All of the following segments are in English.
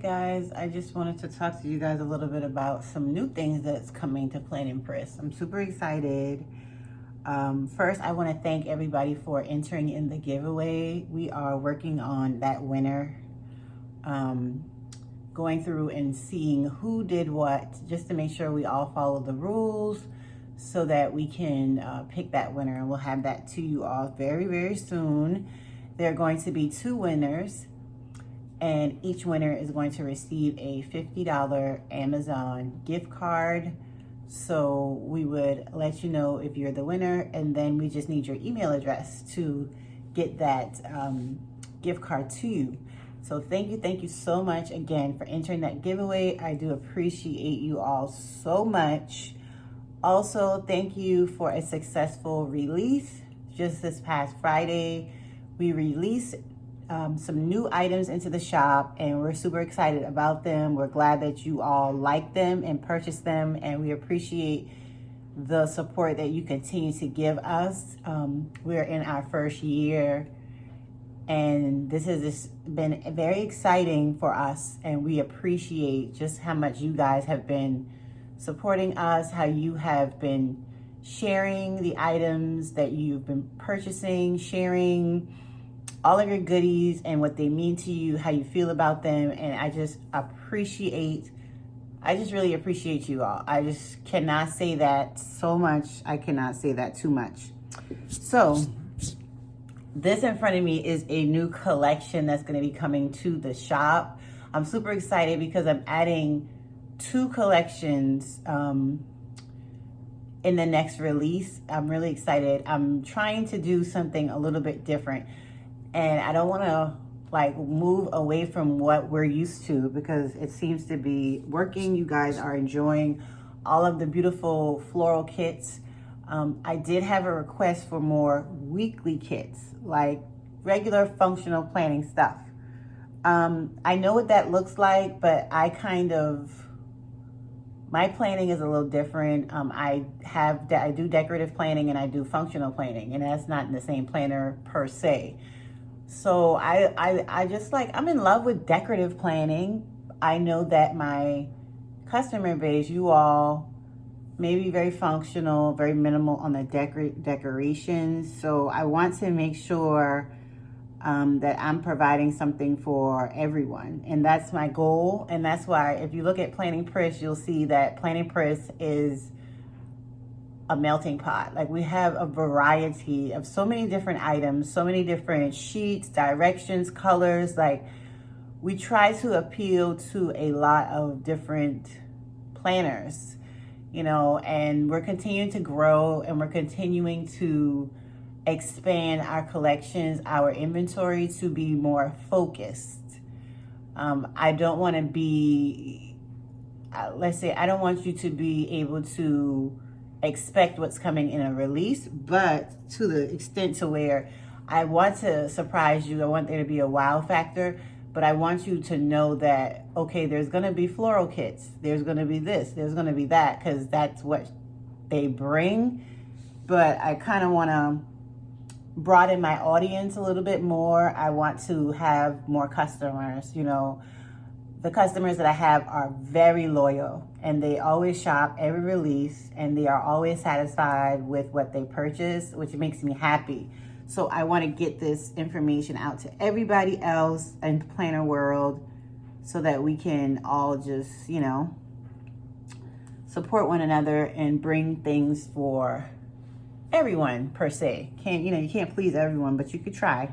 Guys, I just wanted to talk to you guys a little bit about some new things that's coming to Planning Priss. I'm super excited. First, I want to thank everybody for entering in the giveaway. We are working on that winner, going through and seeing who did what, just to make sure we all follow the rules so that we can pick that winner. And we'll have that to you all very, very soon. There are going to be 2 winners, and each winner is going to receive a $50 Amazon gift card. So we would let you know if you're the winner, and then we just need your email address to get that gift card to you. So thank you so much again for entering that giveaway. I do appreciate you all so much. Also, thank you for a successful release. Just this past Friday, we released some new items into the shop, and we're super excited about them. We're glad that you all like them and purchase them, and we appreciate the support that you continue to give us. We're in our first year, and this has just been very exciting for us, and we appreciate just how much you guys have been supporting us, how you have been sharing the items that you've been purchasing, sharing all of your goodies and what they mean to you, how you feel about them. And I just really appreciate you all. I just cannot say that so much. I cannot say that too much. So this in front of me is a new collection that's going to be coming to the shop. I'm super excited because I'm adding 2 collections in the next release. I'm really excited. I'm trying to do something a little bit different, and I don't want to move away from what we're used to because it seems to be working. You guys are enjoying all of the beautiful floral kits. I did have a request for more weekly kits, like regular functional planning stuff. I know what that looks like, but my planning is a little different. I do decorative planning and I do functional planning, and that's not in the same planner per se. So I'm in love with decorative planning. I know that my customer base, you all, may be very functional, very minimal on the decorations. So I want to make sure that I'm providing something for everyone. And that's my goal. And that's why if you look at Planning Priss, you'll see that Planning Priss is a melting pot. Like, we have a variety of so many different items, so many different sheets, directions, colors. Like, we try to appeal to a lot of different planners, and we're continuing to grow, and we're continuing to expand our collections, our inventory, to be more focused. I don't want to be, I don't want you to be able to expect what's coming in a release, but to the extent to where I want to surprise you. I want there to be a wow factor, but I want you to know that, okay, there's going to be floral kits. There's going to be this, there's going to be that, because that's what they bring. But I kind of want to broaden my audience a little bit more. I want to have more customers. The customers that I have are very loyal, and they always shop every release, and they are always satisfied with what they purchase, which makes me happy. So I want to get this information out to everybody else in the planner world so that we can all just, support one another and bring things for everyone per se. You can't please everyone, but you could try.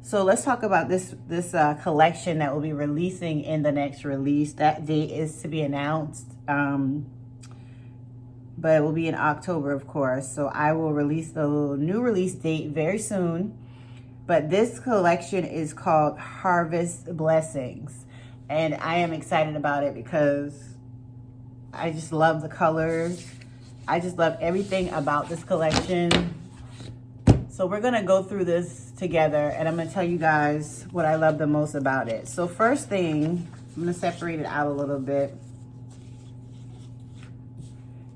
So let's talk about this collection that we'll be releasing in the next release. That date is to be announced, but it will be in October, of course. So I will release the new release date very soon. But this collection is called Harvest Blessings, and I am excited about it because I just love the colors. I just love everything about this collection. So we're gonna go through this together, and I'm gonna tell you guys what I love the most about it. So first thing, I'm gonna separate it out a little bit.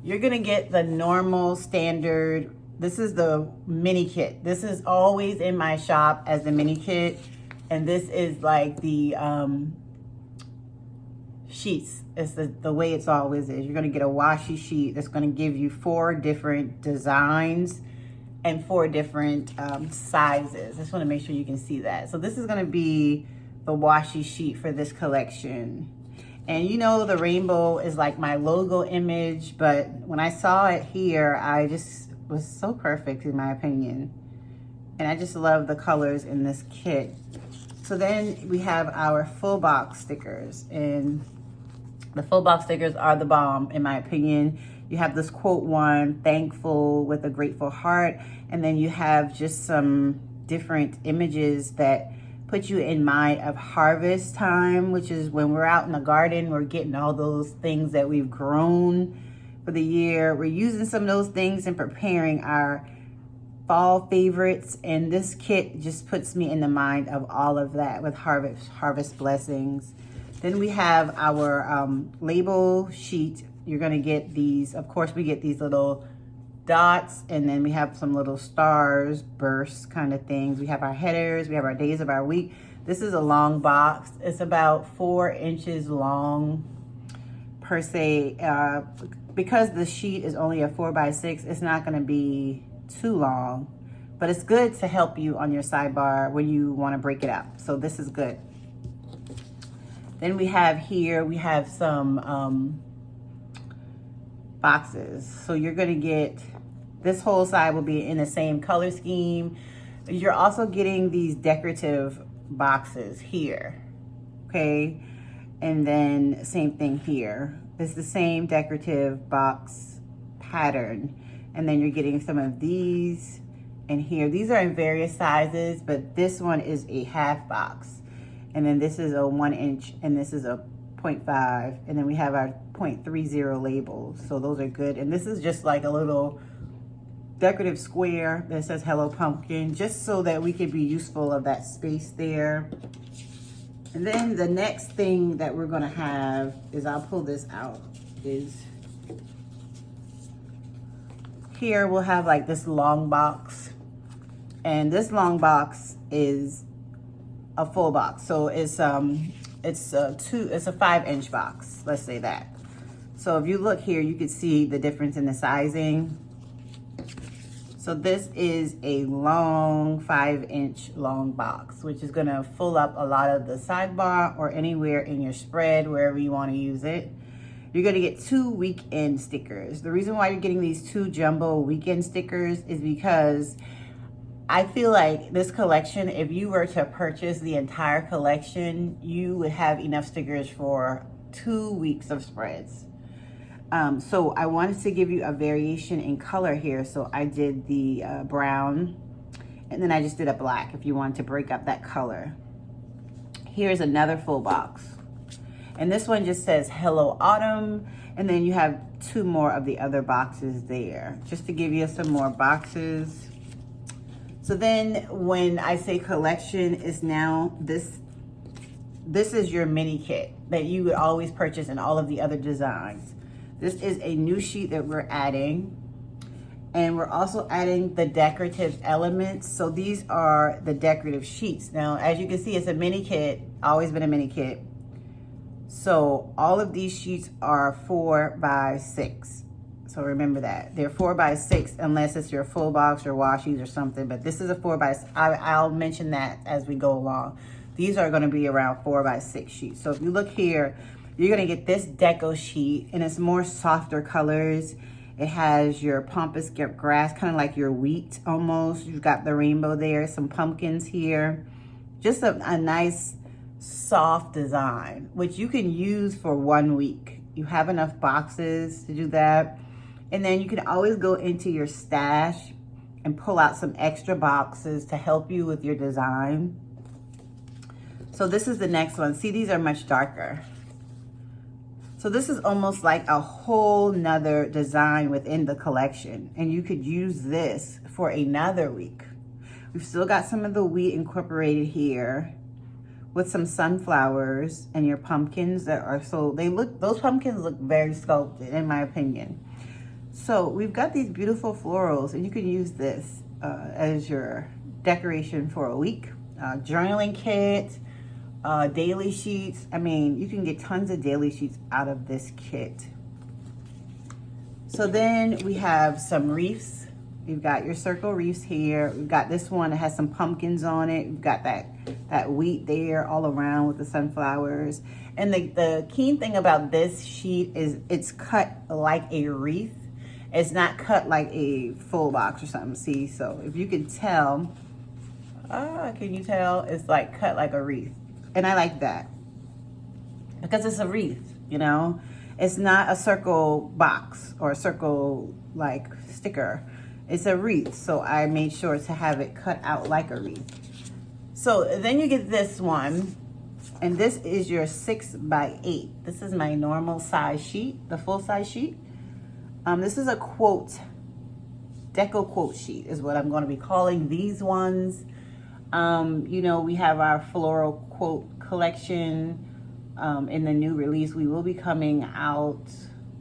You're gonna get the normal standard. This is the mini kit. This is always in my shop as the mini kit. And this is like the sheets. It's the way it's always is. You're going to get a washi sheet that's going to give you 4 different designs and 4 different sizes. I just want to make sure you can see that. So this is going to be the washi sheet for this collection. And you know, the rainbow is like my logo image, but when I saw it here, I just was so perfect in my opinion. And I just love the colors in this kit. So then we have our full box stickers, and the full box stickers are the bomb in my opinion. You have this quote one, thankful with a grateful heart, and then you have just some different images that put you in mind of harvest time, which is when we're out in the garden, we're getting all those things that we've grown for the year. We're using some of those things and preparing our fall favorites, and this kit just puts me in the mind of all of that with harvest blessings. Then we have our label sheet. You're gonna get these, of course we get these little dots, and then we have some little stars, bursts kind of things. We have our headers, we have our days of our week. This is a long box. It's about 4 inches long per se. Because the sheet is only a 4x6, it's not gonna be too long, but it's good to help you on your sidebar when you wanna break it up. So this is good. Then we have here, we have some boxes. So you're gonna get, this whole side will be in the same color scheme. You're also getting these decorative boxes here, okay? And then same thing here. It's the same decorative box pattern. And then you're getting some of these in here. These are in various sizes, but this one is a half box. And then this is a 1 inch, and this is a 0.5. And then we have our 0.30 labels. So those are good. And this is just like a little decorative square that says Hello Pumpkin, just so that we could be useful of that space there. And then the next thing that we're gonna have is, I'll pull this out, is here we'll have like this long box. And this long box is a full box. So it's a 5-inch box, let's say that. So if you look here, you can see the difference in the sizing. So this is a long 5-inch long box, which is gonna fill up a lot of the sidebar or anywhere in your spread, wherever you wanna use it. You're gonna get 2 weekend stickers. The reason why you're getting these 2 jumbo weekend stickers is because I feel like this collection, if you were to purchase the entire collection, you would have enough stickers for 2 weeks of spreads. So I wanted to give you a variation in color here. So I did the brown, and then I just did a black if you want to break up that color. Here's another full box. And this one just says Hello Autumn, and then you have 2 more of the other boxes there, just to give you some more boxes. So then when I say collection, is now this is your mini kit that you would always purchase in all of the other designs. This is a new sheet that we're adding, and we're also adding the decorative elements. So these are the decorative sheets. Now, as you can see, it's a mini kit, always been a mini kit. So all of these sheets are 4x6. So remember that. They're 4x6 unless it's your full box or washies or something, but this is a 4x6. I'll mention that as we go along. These are gonna be around 4x6 sheets. So if you look here, you're gonna get this deco sheet, and it's more softer colors. It has your pampas grass, kind of like your wheat almost. You've got the rainbow there, some pumpkins here. Just a nice soft design, which you can use for 1 week. You have enough boxes to do that. And then you can always go into your stash and pull out some extra boxes to help you with your design. So this is the next one. See, these are much darker. So this is almost like a whole nother design within the collection, and you could use this for another week. We've still got some of the wheat incorporated here with some sunflowers and your pumpkins that are those pumpkins look very sculpted in my opinion. So we've got these beautiful florals, and you can use this as your decoration for a week, journaling kit, daily sheets. I mean, you can get tons of daily sheets out of this kit. So then we have some wreaths. You've got your circle wreaths here. We've got this one that has some pumpkins on it. We've got that wheat there all around with the sunflowers. And the key thing about this sheet is it's cut like a wreath. It's not cut like a full box or something. See, so if you can tell, can you tell? It's like cut like a wreath. And I like that because it's a wreath, you know? It's not a circle box or a circle like sticker. It's a wreath, so I made sure to have it cut out like a wreath. So then you get this one, and this is your 6x8. This is my normal size sheet, the full size sheet. This is a quote, deco quote sheet is what I'm going to be calling these ones. You know, we have our floral quote collection in the new release. We will be coming out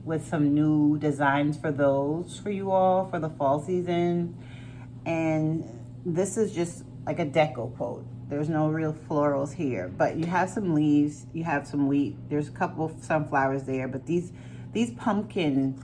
with some new designs for those for you all for the fall season. And this is just like a deco quote. There's no real florals here, but you have some leaves, you have some wheat, there's a couple of sunflowers there, but these pumpkin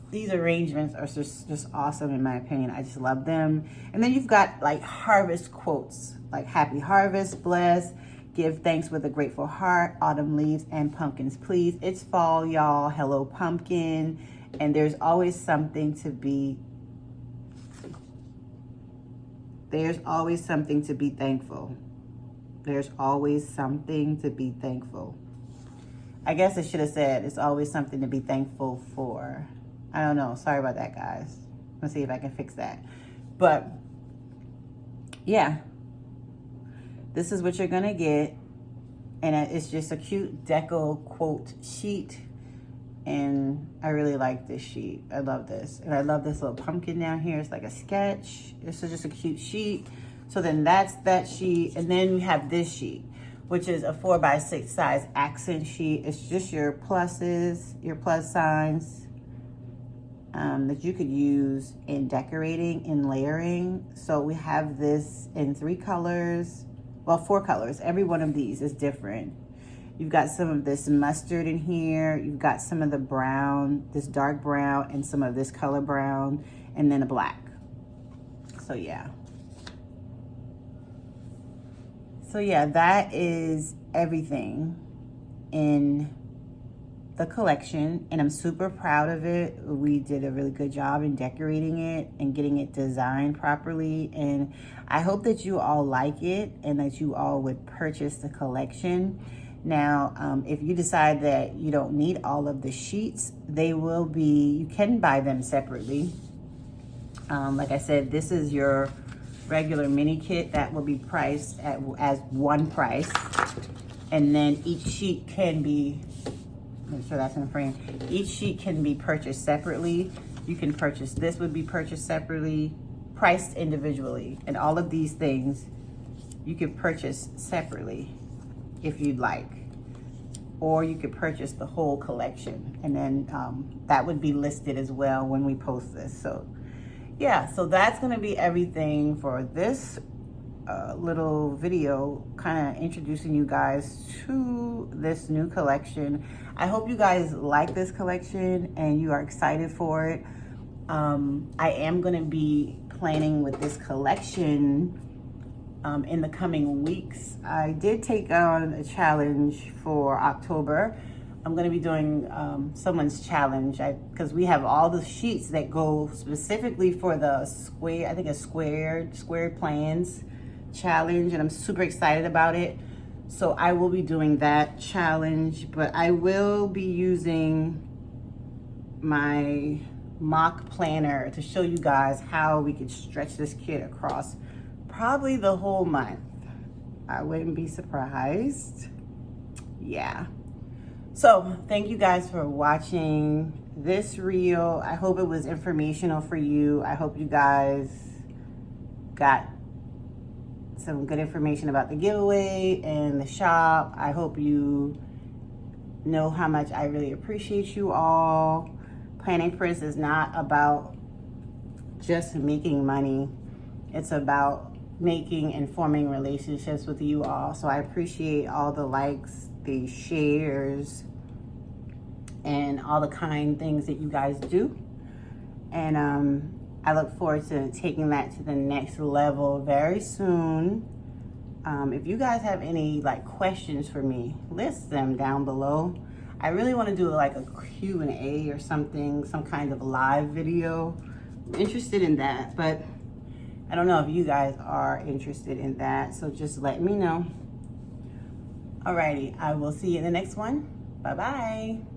these arrangements are just awesome in my opinion. I just love them. And then you've got like harvest quotes, like happy harvest, bless, give thanks with a grateful heart, autumn leaves and pumpkins please. It's fall, y'all. Hello pumpkin. And there's always something to be thankful. There's always something to be thankful. I guess it should have said it's always something to be thankful for. I don't know. Sorry about that, guys. Let's see if I can fix that. But yeah, this is what you're going to get. And it's just a cute deco quote sheet. And I really like this sheet. I love this. And I love this little pumpkin down here. It's like a sketch. This is just a cute sheet. So then that's that sheet. And then you have this sheet, which is a 4x6 size accent sheet. It's just your pluses, your plus signs that you could use in decorating and layering. So we have this in 3 colors, well, 4 colors. Every one of these is different. You've got some of this mustard in here. You've got some of the brown, this dark brown, and some of this color brown, and then a black. So yeah. So yeah, that is everything in the collection, and I'm super proud of it. We did a really good job in decorating it and getting it designed properly, and I hope that you all like it and that you all would purchase the collection. Now, if you decide that you don't need all of the sheets, you can buy them separately. Like I said, this is your regular mini kit that will be priced as one price. And then each sheet can be, make sure that's in frame. Each sheet can be purchased separately. You can purchase, this would be purchased separately, priced individually. And all of these things you could purchase separately if you'd like. Or you could purchase the whole collection. And then that would be listed as well when we post this. So yeah, so that's gonna be everything for this little video, kind of introducing you guys to this new collection. I hope you guys like this collection and you are excited for it. I am gonna be planning with this collection in the coming weeks. I did take on a challenge for October. I'm going to be doing someone's challenge because we have all the sheets that go specifically for the square, I think a squared plans challenge, and I'm super excited about it. So I will be doing that challenge, but I will be using my mock planner to show you guys how we could stretch this kit across probably the whole month. I wouldn't be surprised. Yeah. So thank you guys for watching this reel. I hope it was informational for you. I hope you guys got some good information about the giveaway and the shop. I hope you know how much I really appreciate you all. Planning Priss is not about just making money. It's about making and forming relationships with you all. So I appreciate all the likes, the shares, and all the kind things that you guys do. And I look forward to taking that to the next level very soon. If you guys have any like questions for me, list them down below. I really want to do like a Q&A or something, some kind of live video. I'm interested in that, but I don't know if you guys are interested in that, so just let me know. Alrighty, I will see you in the next one. Bye-bye.